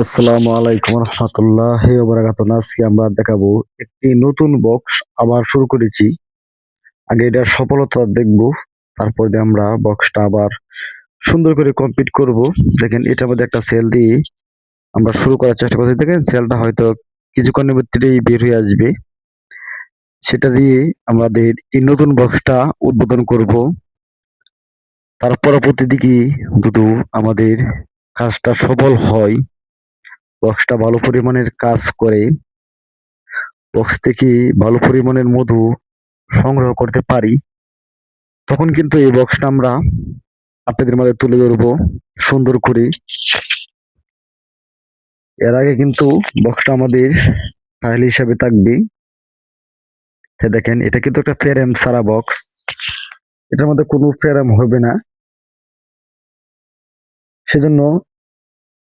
আসসালামু আলাইকুম রহমতুল্লাহি ওয়া বারাকাতুহু। আজকে আমরা দেখাবো একটি নতুন বক্স আবার শুরু করেছি। আগে এটার সফলতা দেখব, তারপর দিয়ে আমরা বক্সটা আবার সুন্দর করে কমপ্লিট করব। দেখেন এটার মধ্যে একটা সেল দিয়ে আমরা শুরু করার চেষ্টা করছি। দেখেন সেলটা হয়তো কিছুক্ষণের ভিতরেই বের হয়ে আসবে। সেটা দিয়ে আমাদের এই নতুন বক্সটা উদ্বোধন করব। তার পরবর্তী দিকে যদি আমাদের কাজটা সফল হয়, বক্সটা ভালো পরিমাণের কাজ করে, বক্স থেকে ভালো পরিমাণের মধু সংগ্রহ করতে পারি, তখন কিন্তু এই বক্সটা আমরা আপনাদের মাঝে তুলে ধরবো সুন্দর করে। এর আগে কিন্তু বক্সটা আমাদের ফাইল হিসাবে থাকবে। দেখেন এটা কিন্তু একটা ফ্রেম ছাড়া বক্স, এটার মধ্যে কোনো ফ্রেম হবে না। সেজন্য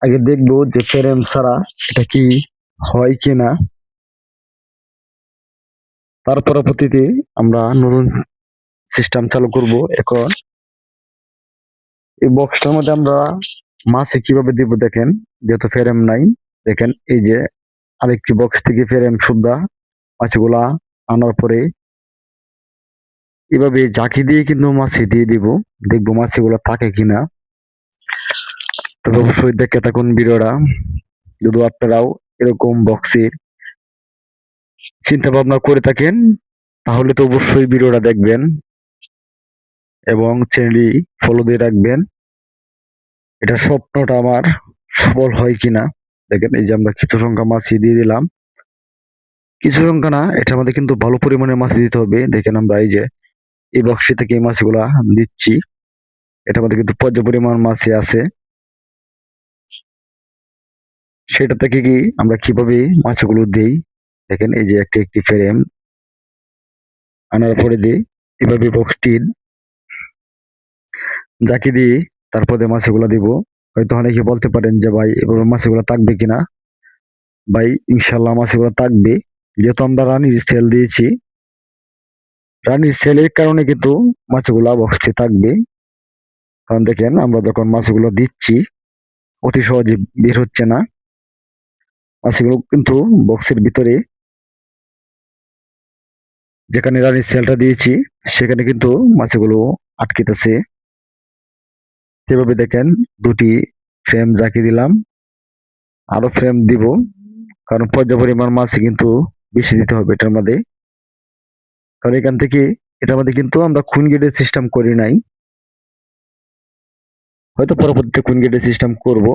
আগে দেখবো যে ফ্রেম ছাড়া এটা কি হয় কিনা। তার পরবর্তীতে আমরা নতুন সিস্টেম চালু করব। এখন এই বক্সটার মধ্যে আমরা মাছে কিভাবে দিব দেখেন, যেহেতু ফ্রেম নাই। দেখেন এই যে আরেকটি বক্স থেকে ফ্রেম সুদ্ধা মাছগুলা আনার পরে এভাবে ঝাঁকি দিয়ে কিন্তু মাছি দিয়ে দিব, দেখবো মাছিগুলো থাকে কিনা। তবে অবশ্যই দেখে থাকুন ভিডিওটা। যদি আপনারাও এরকম বক্সের চিন্তা ভাবনা করে থাকেন, তাহলে তো অবশ্যই ভিডিওটা দেখবেন এবং চ্যানেলটি ফলো দিয়ে রাখবেন। এটা স্বপ্নটা আমার সফল হয় কিনা। দেখেন এই যে আমরা কিছু সংখ্যা মাছি দিয়ে দিলাম, কিছু সংখ্যা না, এটার মধ্যে কিন্তু ভালো পরিমাণে মাছি দিতে হবে। দেখেন আমরা এই যে এই বক্সটি থেকে এই মাছগুলা দিচ্ছি, এটার মধ্যে কিন্তু পর্যাপ্ত পরিমাণ মাছি আছে। সেটা থেকে কি আমরা কিভাবে মাছগুলো দেই, দেখেন এই যে একটি একটি ফ্রেম আনার পরে দিই এভাবে বক্সটি জাকি দিয়ে তারপরে মাছগুলো দিব। হয়তো অনেকে বলতে পারেন যে ভাই এভাবে মাছগুলো থাকবে কিনা। ভাই ইনশাল্লাহ মাছগুলো থাকবে, যেহেতু আমরা রানীর সেল দিয়েছি। রানীর সেলের কারণে কিন্তু মাছগুলা বক্সে থাকবে। কারণ দেখেন আমরা যখন মাছগুলো দিচ্ছি অতি সহজে বের হচ্ছে না মাছগুলো, কিন্তু বক্সের ভিতরে যেখানে রানীর সেলটা দিয়েছি সেখানে কিন্তু মাছগুলো আটকেতেছে। এভাবে দেখেন দুটি ফ্রেম জাকি দিলাম, আরো ফ্রেম দিব, কারণ পর্যাপ্ত পরিমাণ মাছ কিন্তু বেশি দিতে হবে এটার মধ্যে। কারণ এখান থেকে এটার মধ্যে কিন্তু আমরা খুন গেটের সিস্টেম করি নাই, হয়তো পরবর্তীতে খুন গেটের সিস্টেম করব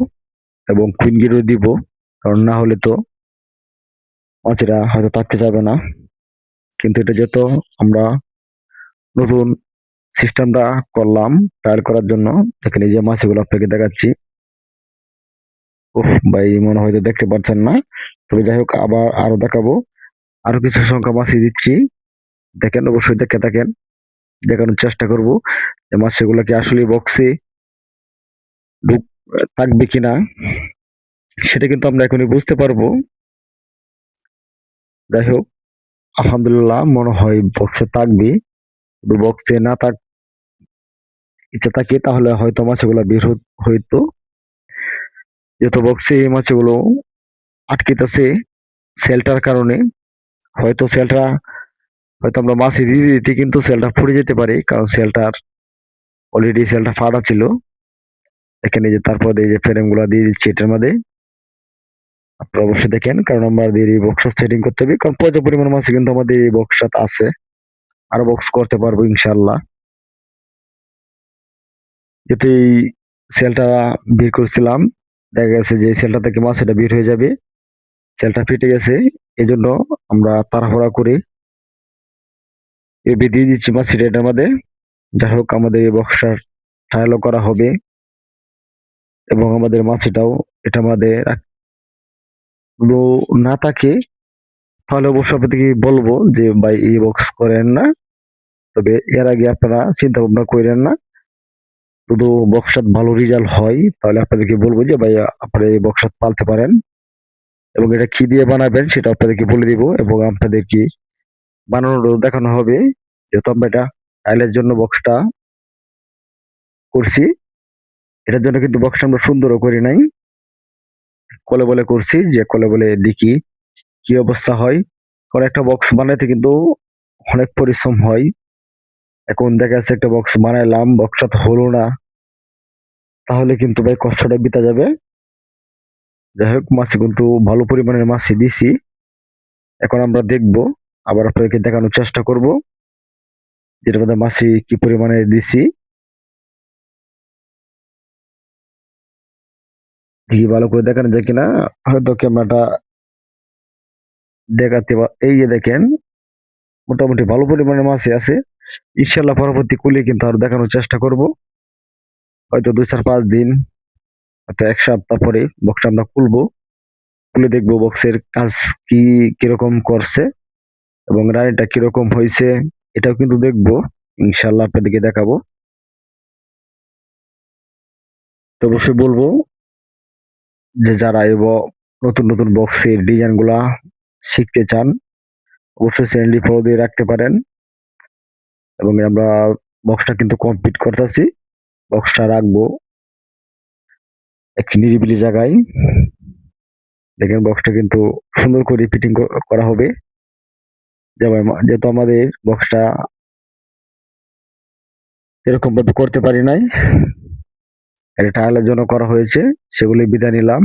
এবং খুন গেটও দিব। কারণ না হলে তো মাছেরা হয়তো থাকতে যাবে না। কিন্তু এটা যত আমরা নতুন সিস্টেমটা করলাম ট্রায়াল করার জন্য। দেখেন এই যে মাছগুলো আপনাকে দেখাচ্ছি। ওহ ভাই মনে হয়তো দেখতে পাচ্ছেন না, তবে যাই হোক আবার আরো দেখাবো। আরো কিছু সংখ্যা মাছি দিচ্ছি, দেখেন অবশ্যই দেখে থাকেন, দেখানোর চেষ্টা করব যে মাছগুলো কি আসলে বক্সে ঢুক থাকবে কিনা। সেটা কিন্তু আমরা এখনই বুঝতে পারবো। যাই হোক আলহামদুলিল্লাহ মনে হয় বক্সে থাকবে। যদি বক্সে না থাক ইচ্ছা থাকে তাহলে হয়তো মাছগুলো বের হইতো। যেহেতু বক্সে এই মাছগুলো আটকেতেছে সেলটার কারণে, হয়তো সেলটা হয়তো আমরা মাছে দিয়ে দিতে কিন্তু সেলটা ফুটে যেতে পারে, কারণ সেলটার অলরেডি সেলটা ফাটা ছিল। এখানে যে তারপর এই যে ফ্রেম গুলা দিয়ে দিচ্ছি এটার মধ্যে, আপনারা অবশ্যই দেখেন, কারণ আমাদের এই বক্স সেটিং করতে হবে। কারণ পর্যাপ্ত পরিমাণ মাছ কিন্তু আমাদের এই বক্সটাতে আছে, আরো বক্স করতে পারবো ইনশাল্লাহ। যেহেতু এই সেলটা বের করছিলাম, দেখা গেছে যে সেলটা থেকে মাছ এটা বের হয়ে যাবে, সেলটা ফেটে গেছে। এই জন্য আমরা তাড়াহুড়া করে এভাবে দিয়ে দিচ্ছি মাছ এটার মধ্যে। যাই হোক আমাদের এই বক্সটা ট্রায়ালও করা হবে এবং আমাদের মাছটাও এটা আমাদের না থাকে, তাহলে অবশ্যই আপনাদেরকে বলবো যে ভাই এই বক্স করেন না। তবে এর আগে আপনারা চিন্তা ভাবনা করেন না, শুধু বক্সটা ভালো রেজাল্ট হয় তাহলে আপনাদেরকে বলবো যে ভাই আপনারা এই বক্সটা পালতে পারেন। এবং এটা কি দিয়ে বানাবেন সেটা আপনাদেরকে বলে দিব এবং আপনাদেরকে বানানোর দেখানো হবে। যেহেতু আমরা এটা টাইলের জন্য বক্সটা করছি, এটার জন্য কিন্তু বক্সটা আমরা সুন্দরও করি নাই। কলে বলে করছি, যে কলে বলে দেখি কি অবস্থা হয়। কারণ একটা বক্স বানাইতে কিন্তু অনেক পরিশ্রম হয়। এখন দেখা যাচ্ছে একটা বক্স বানাইলাম, বক্সটা তো হলো না, তাহলে কিন্তু ভাই কষ্টটা বিতা যাবে। যাই হোক, মাছি কিন্তু ভালো পরিমাণের মাছি দিছি। এখন আমরা দেখব, আবার আপনাদেরকে দেখানোর চেষ্টা করব যেটার মধ্যে মাছি কি পরিমাণে দিছি। দেখি ভালো করে দেখানো যায় কিনা, হয়তো ক্যামেরাটা দেখাতে এই যে দেখেন, মোটামুটি ভালো পরিমাণে মাছি আছে। ইনশাল্লাহ পরবর্তী কুলি কিন্তু আরো দেখানোর চেষ্টা করব। হয়তো 2-4-5 দিন, হয়তো 1 সপ্তাহ পরে বক্সটা আমরা খুলবো, খুলে দেখবো বক্সের কাজ কি কিরকম করছে এবং রানিটা কিরকম হয়েছে, এটাও কিন্তু দেখবো। ইনশাল্লাহ আপনাদেরকে দেখাবো। তো অবশ্যই বলবো যে যারা নতুন নতুন বক্সের ডিজাইন গুলা শিখতে চান, অবশ্যই চ্যানেলটি ফলো দিয়ে রাখতে পারেন। এবং আমরা বক্সটা কিন্তু কমপ্লিট করতেছি। বক্সটা রাখবো একটি নিরিবিলি জায়গায়। দেখেন বক্সটা কিন্তু সুন্দর করে ফিটিং করা হবে। যেহেতু আমাদের বক্সটা এরকম ভাবে করতে পারি নাই, এটা টাইলের জন্য করা হয়েছে, সেগুলি বিদায় নিলাম।